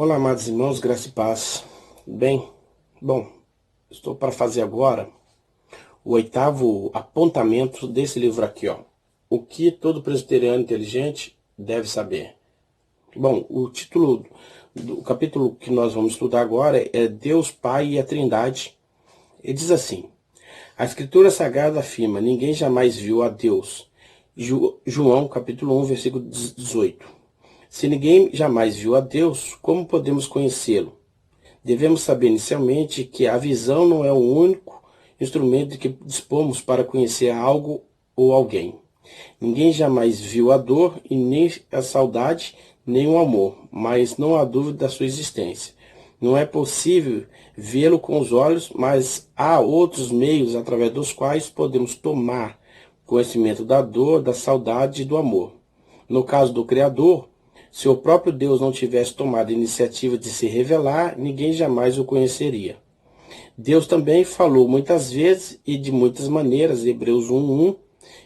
Olá, amados irmãos, graça e paz. Bem, bom, estou para fazer agora o 8º apontamento desse livro aqui, ó. O que todo presbiteriano inteligente deve saber. Bom, o título do capítulo que nós vamos estudar agora é Deus Pai e a Trindade. Ele diz assim: a Escritura Sagrada afirma: ninguém jamais viu a Deus. João, capítulo 1, versículo 18. Se ninguém jamais viu a Deus, como podemos conhecê-lo? Devemos saber inicialmente que a visão não é o único instrumento de que dispomos para conhecer algo ou alguém. Ninguém jamais viu a dor e nem a saudade, nem o amor, mas não há dúvida da sua existência. Não é possível vê-lo com os olhos, mas há outros meios através dos quais podemos tomar conhecimento da dor, da saudade e do amor. No caso do Criador, se o próprio Deus não tivesse tomado a iniciativa de se revelar, ninguém jamais o conheceria. Deus também falou muitas vezes e de muitas maneiras, Hebreus 1:1,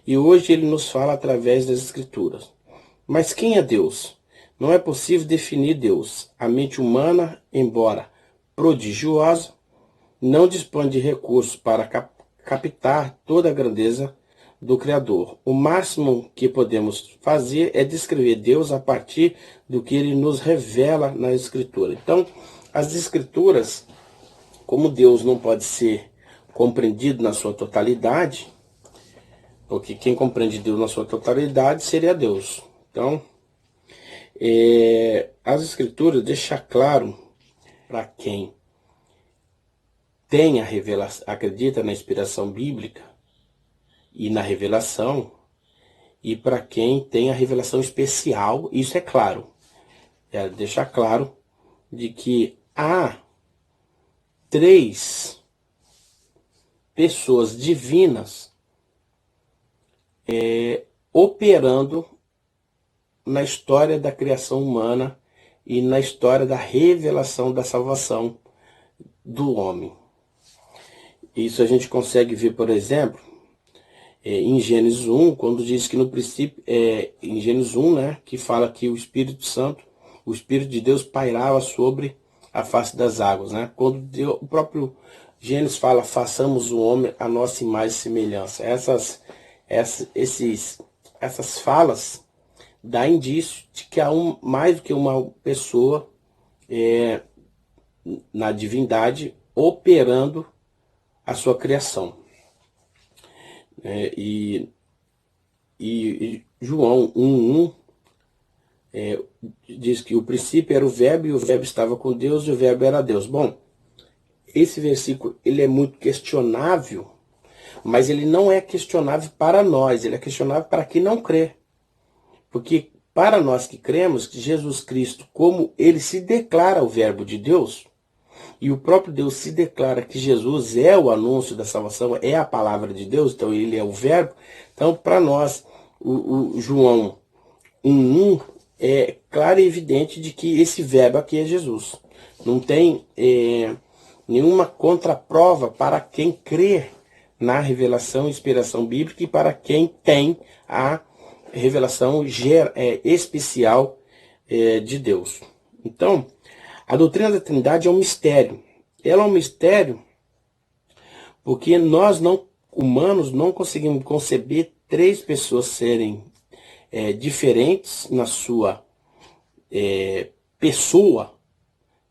e hoje ele nos fala através das Escrituras. Mas quem é Deus? Não é possível definir Deus. A mente humana, embora prodigiosa, não dispõe de recursos para captar toda a grandeza do Criador. O máximo que podemos fazer é descrever Deus a partir do que ele nos revela na Escritura. Então, as Escrituras, como Deus não pode ser compreendido na sua totalidade, porque quem compreende Deus na sua totalidade seria Deus. Então, as Escrituras deixam claro para quem tem a revelação, acredita na inspiração bíblica e na revelação, e para quem tem a revelação especial, isso é claro. Deixar claro de que há 3 pessoas divinas operando na história da criação humana e na história da revelação da salvação do homem. Isso a gente consegue ver, por exemplo, em Gênesis 1, quando diz que no princípio, em Gênesis 1, né, que fala que o Espírito Santo, o Espírito de Deus pairava sobre a face das águas, né? Quando Deus, o próprio Gênesis fala: façamos o homem a nossa imagem e semelhança. Essas falas dá indício de que há mais do que uma pessoa na divindade operando a sua criação. E João 1:1 diz que o princípio era o verbo, e o verbo estava com Deus, e o verbo era Deus. Bom, esse versículo ele é muito questionável, mas ele não é questionável para nós, ele é questionável para quem não crê. Porque para nós que cremos que Jesus Cristo, como ele se declara o verbo de Deus, e o próprio Deus se declara que Jesus é o anúncio da salvação, é a palavra de Deus, então ele é o verbo. Então, para nós, o João 1:1 é claro e evidente de que esse verbo aqui é Jesus. Não tem nenhuma contraprova para quem crê na revelação e inspiração bíblica e para quem tem a revelação especial de Deus. Então, a doutrina da Trindade é um mistério. Ela é um mistério porque nós, humanos, não conseguimos conceber 3 pessoas serem diferentes na sua pessoa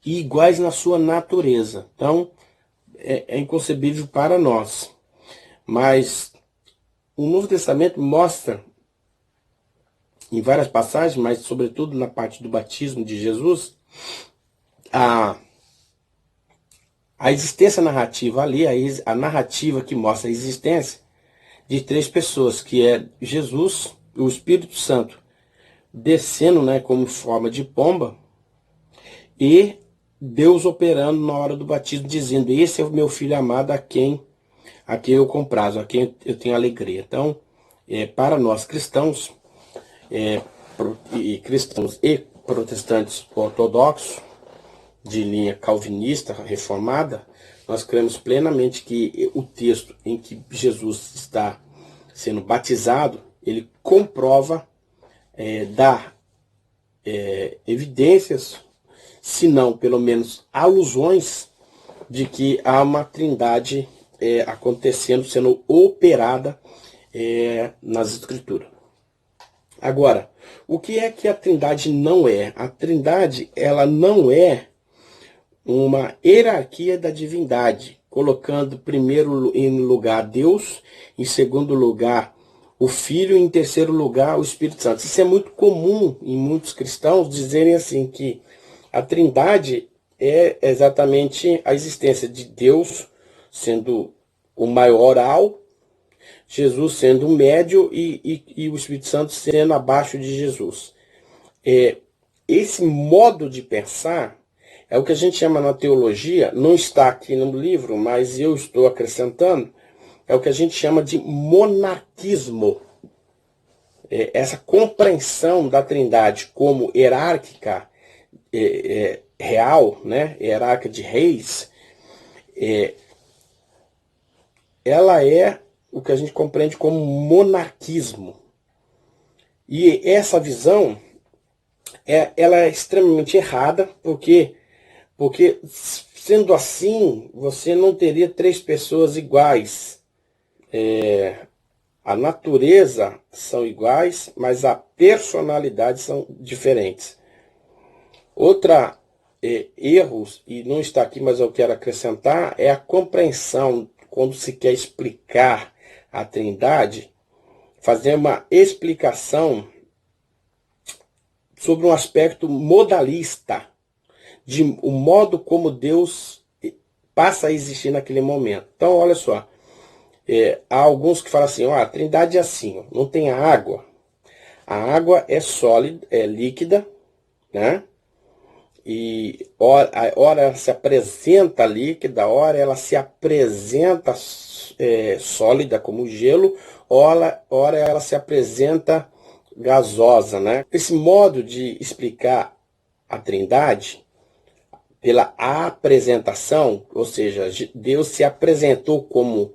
e iguais na sua natureza. Então, é inconcebível para nós. Mas o Novo Testamento mostra, em várias passagens, mas sobretudo na parte do batismo de Jesus, a existência narrativa ali, a narrativa que mostra a existência de 3 pessoas, que é Jesus, o Espírito Santo descendo, né, como forma de pomba, e Deus operando na hora do batismo, dizendo: esse é o meu filho amado, a quem eu comprazo, a quem eu tenho alegria. Então, para nós cristãos, cristãos e protestantes ortodoxos, de linha calvinista, reformada, nós cremos plenamente que o texto em que Jesus está sendo batizado, ele comprova, dá evidências se não, pelo menos, alusões de que há uma trindade acontecendo, sendo operada nas Escrituras. Agora, o que é que a trindade não é? A trindade, ela não é uma hierarquia da divindade, colocando primeiro em lugar Deus, em segundo lugar o Filho, e em terceiro lugar o Espírito Santo. Isso é muito comum em muitos cristãos dizerem assim, que a trindade é exatamente a existência de Deus sendo o maioral, Jesus sendo o médio e o Espírito Santo sendo abaixo de Jesus. Esse modo de pensar é o que a gente chama na teologia, não está aqui no livro, mas eu estou acrescentando, é o que a gente chama de monarquismo. Essa compreensão da trindade como hierárquica, real, né, hierarquia de reis, ela é o que a gente compreende como monarquismo. E essa visão, ela é extremamente errada, porque sendo assim, você não teria três pessoas iguais. A natureza são iguais, mas a personalidade são diferentes. Outra erros, e não está aqui, mas eu quero acrescentar, é a compreensão, quando se quer explicar a trindade, fazer uma explicação sobre um aspecto modalista, de o modo como Deus passa a existir naquele momento. Então, olha só, há alguns que falam assim, a trindade é assim, não tem água. A água é sólida, é líquida, né? E ora ela se apresenta líquida, ora ela se apresenta sólida como gelo, ora ela se apresenta gasosa, né? Esse modo de explicar a trindade pela apresentação, ou seja, Deus se apresentou como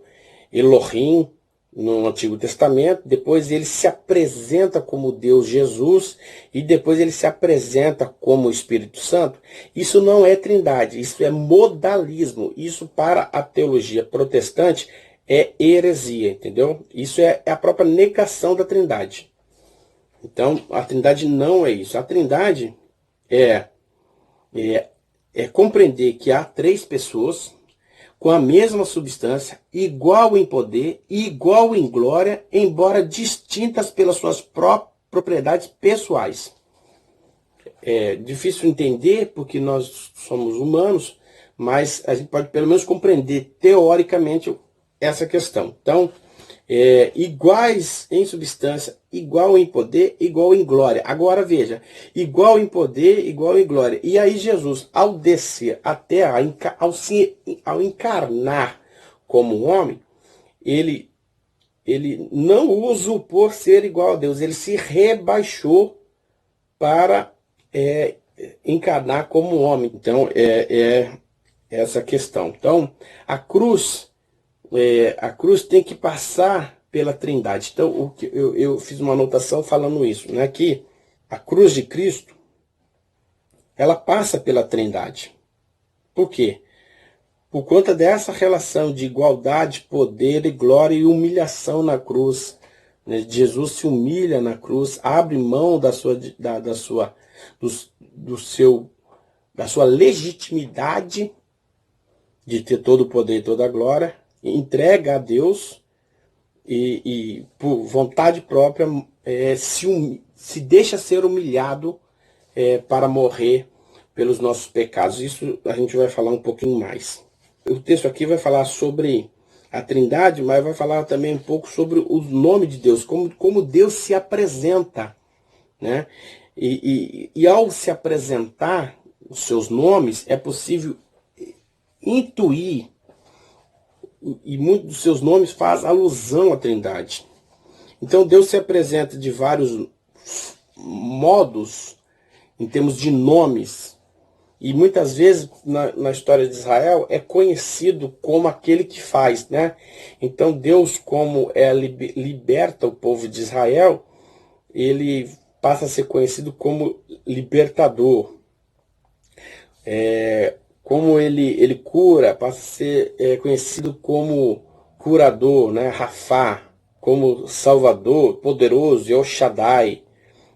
Elohim no Antigo Testamento, depois ele se apresenta como Deus Jesus e depois ele se apresenta como Espírito Santo. Isso não é trindade, isso é modalismo. Isso para a teologia protestante é heresia, entendeu? Isso é a própria negação da trindade. Então, a trindade não é isso. A trindade é compreender que há três pessoas com a mesma substância, igual em poder e igual em glória, embora distintas pelas suas propriedades pessoais. É difícil entender porque nós somos humanos, mas a gente pode pelo menos compreender teoricamente essa questão. Então, iguais em substância, igual em poder, igual em glória. Agora veja, igual em poder, igual em glória. E aí Jesus, ao descer à terra, ao encarnar como homem, ele não o usurpou ser igual a Deus, ele se rebaixou para encarnar como homem. Então, essa questão. Então, a cruz tem que passar pela trindade. Então, eu fiz uma anotação falando isso, né? Que a cruz de Cristo, ela passa pela trindade. Por quê? Por conta dessa relação de igualdade, poder e glória e humilhação na cruz. Né? Jesus se humilha na cruz, abre mão da sua legitimidade de ter todo o poder e toda a glória, entrega a Deus e por vontade própria se deixa ser humilhado para morrer pelos nossos pecados. Isso a gente vai falar um pouquinho mais. O texto aqui vai falar sobre a trindade, mas vai falar também um pouco sobre o nome de Deus, como Deus se apresenta, né? E ao se apresentar os seus nomes, é possível intuir, e muitos dos seus nomes faz alusão à trindade. Então Deus se apresenta de vários modos, em termos de nomes, e muitas vezes na história de Israel é conhecido como aquele que faz, né? Então Deus, como liberta o povo de Israel, ele passa a ser conhecido como libertador. Como ele cura, passa a ser conhecido como curador, né? Rafá, como Salvador, poderoso, El Shaddai,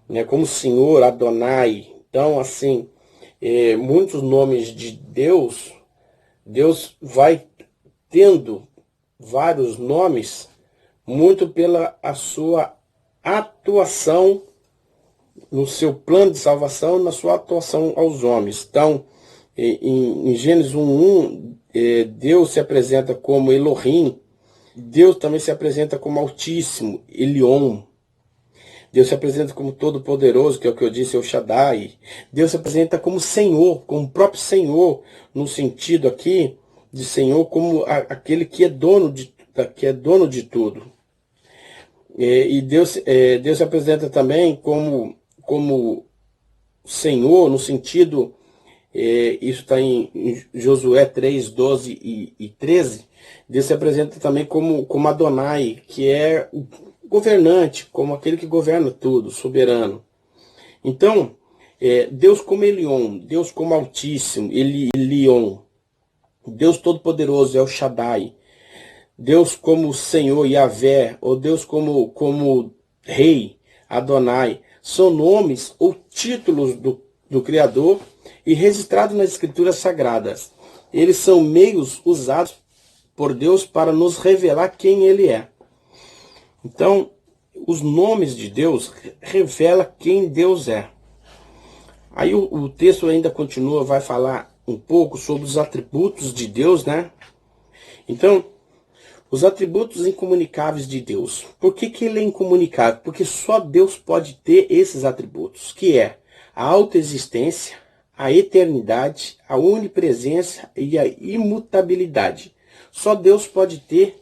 né? Como Senhor, Adonai. Então, assim, muitos nomes de Deus, Deus vai tendo vários nomes muito pela a sua atuação no seu plano de salvação, na sua atuação aos homens. Então, em Gênesis 1:1, Deus se apresenta como Elohim, Deus também se apresenta como Altíssimo, Elion. Deus se apresenta como Todo-Poderoso, que é o que eu disse, El Shaddai. Deus se apresenta como Senhor, como o próprio Senhor, no sentido aqui de Senhor, como aquele que é dono de tudo. E Deus se apresenta também como Senhor, no sentido, isso está em Josué 3, 12 e 13. Deus se apresenta também como Adonai, que é o governante, como aquele que governa tudo, soberano. Então, Deus como Elion, Deus como Altíssimo, Elion, Deus Todo-Poderoso, El Shaddai, Deus como Senhor, Yahvé, ou Deus como Rei, Adonai, são nomes ou títulos do Criador e registrados nas Escrituras Sagradas. Eles são meios usados por Deus para nos revelar quem Ele é. Então, os nomes de Deus revelam quem Deus é. Aí o texto ainda continua, vai falar um pouco sobre os atributos de Deus, né? Então, os atributos incomunicáveis de Deus. Por que ele é incomunicável? Porque só Deus pode ter esses atributos, que é a autoexistência, a eternidade, a onipresença e a imutabilidade. Só Deus pode ter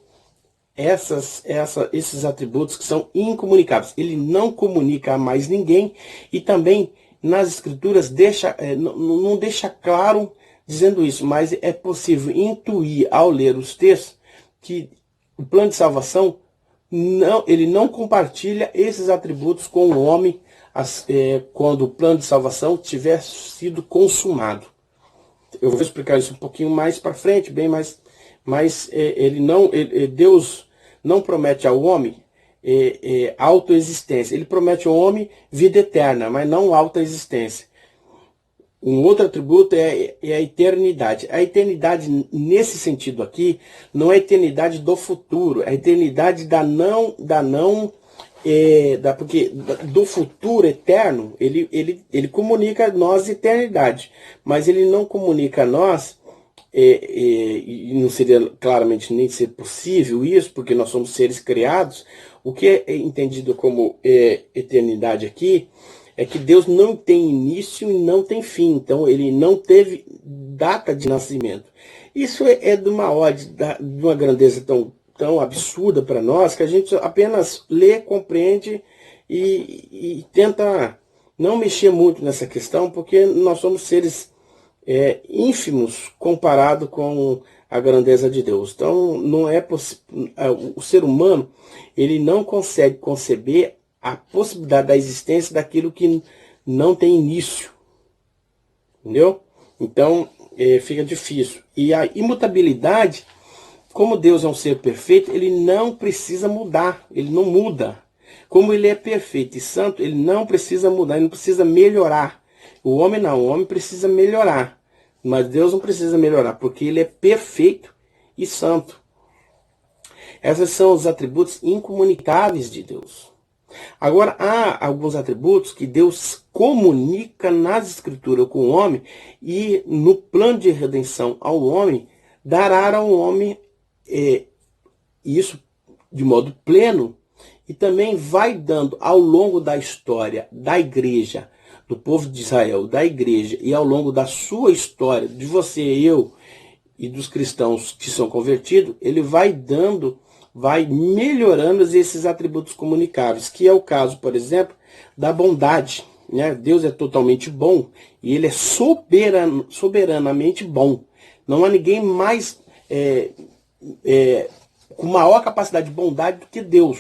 esses atributos que são incomunicáveis. Ele não comunica a mais ninguém e também nas Escrituras não deixa claro dizendo isso, mas é possível intuir ao ler os textos que o plano de salvação, ele não compartilha esses atributos com o homem quando o plano de salvação tiver sido consumado. Eu vou explicar isso um pouquinho mais para frente, mas Deus não promete ao homem autoexistência. Ele promete ao homem vida eterna, mas não autoexistência. Um outro atributo é a eternidade. A eternidade, nesse sentido aqui, não é a eternidade do futuro, é a eternidade porque do futuro eterno, ele comunica a nós eternidade, mas ele não comunica a nós, e não seria claramente nem ser possível isso, porque nós somos seres criados. O que é entendido como eternidade aqui é que Deus não tem início e não tem fim. Então, ele não teve data de nascimento. Isso é de uma ordem, de uma grandeza tão absurda para nós, que a gente apenas lê, compreende e tenta não mexer muito nessa questão, porque nós somos seres ínfimos comparado com a grandeza de Deus. Então, não é o ser humano, ele não consegue conceber a possibilidade da existência daquilo que não tem início. Entendeu? Então, fica difícil. E a imutabilidade, como Deus é um ser perfeito, ele não precisa mudar, ele não muda. Como ele é perfeito e santo, ele não precisa mudar, ele não precisa melhorar. O homem não, o homem precisa melhorar. Mas Deus não precisa melhorar, porque ele é perfeito e santo. Esses são os atributos incomunicáveis de Deus. Agora, há alguns atributos que Deus comunica nas Escrituras com o homem e no plano de redenção ao homem, dará ao homem isso de modo pleno e também vai dando ao longo da história da igreja, do povo de Israel, da igreja e ao longo da sua história, de você, eu e dos cristãos que são convertidos, ele vai melhorando esses atributos comunicáveis, que é o caso, por exemplo, da bondade. Né? Deus é totalmente bom e ele é soberanamente bom. Não há ninguém mais com maior capacidade de bondade do que Deus.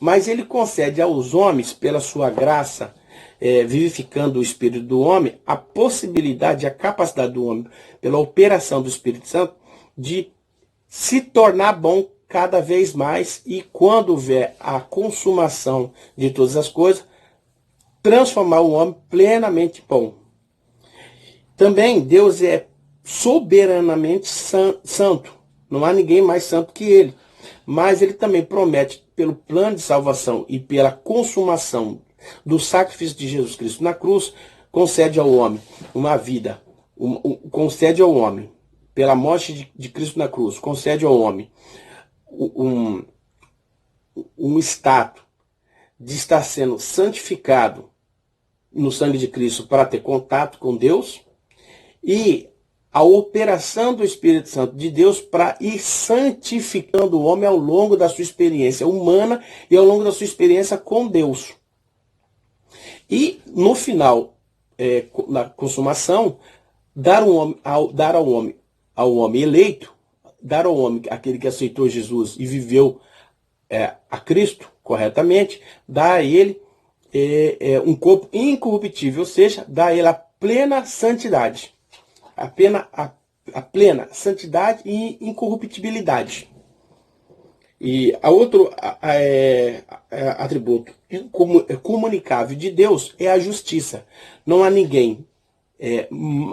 Mas ele concede aos homens, pela sua graça, vivificando o espírito do homem, a possibilidade, a capacidade do homem, pela operação do Espírito Santo, de se tornar bom cada vez mais, e quando houver a consumação de todas as coisas, transformar o homem plenamente bom. Também Deus é soberanamente santo. Não há ninguém mais santo que ele. Mas ele também promete, pelo plano de salvação e pela consumação do sacrifício de Jesus Cristo na cruz, concede ao homem uma vida, concede ao homem, pela morte de Cristo na cruz, concede ao homem um status de estar sendo santificado no sangue de Cristo para ter contato com Deus, e a operação do Espírito Santo de Deus para ir santificando o homem ao longo da sua experiência humana e ao longo da sua experiência com Deus. E no final, na consumação, dar ao homem eleito, dar ao homem, aquele que aceitou Jesus e viveu a Cristo corretamente, dá a ele um corpo incorruptível, ou seja, dá a ele a plena santidade. A plena santidade e incorruptibilidade. E a outro atributo comunicável de Deus é a justiça. Não há ninguém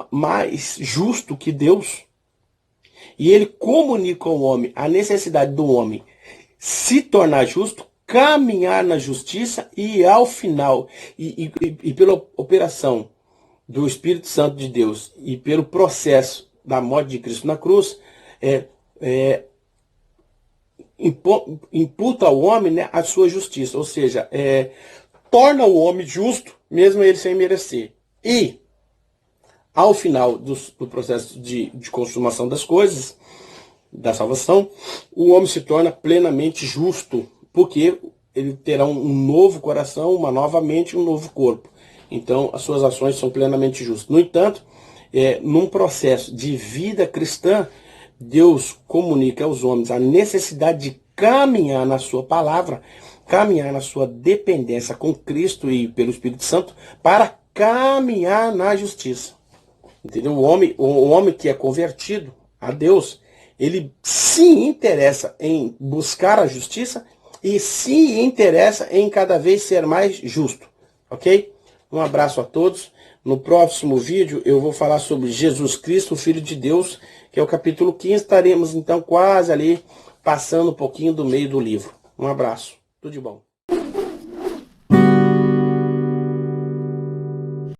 mais justo que Deus. E ele comunica ao homem a necessidade do homem se tornar justo, caminhar na justiça, e ao final, e pela operação do Espírito Santo de Deus e pelo processo da morte de Cristo na cruz, imputa ao homem, né, a sua justiça, ou seja, torna o homem justo, mesmo ele sem merecer. E, ao final do processo de consumação das coisas, da salvação, o homem se torna plenamente justo, porque ele terá um novo coração, uma nova mente, um novo corpo. Então, as suas ações são plenamente justas. No entanto, num processo de vida cristã, Deus comunica aos homens a necessidade de caminhar na sua palavra, caminhar na sua dependência com Cristo e pelo Espírito Santo, para caminhar na justiça. Entendeu? O homem que é convertido a Deus, ele se interessa em buscar a justiça e se interessa em cada vez ser mais justo. Ok? Um abraço a todos. No próximo vídeo eu vou falar sobre Jesus Cristo, o Filho de Deus, que é o capítulo 15. Estaremos então quase ali, passando um pouquinho do meio do livro. Um abraço. Tudo de bom.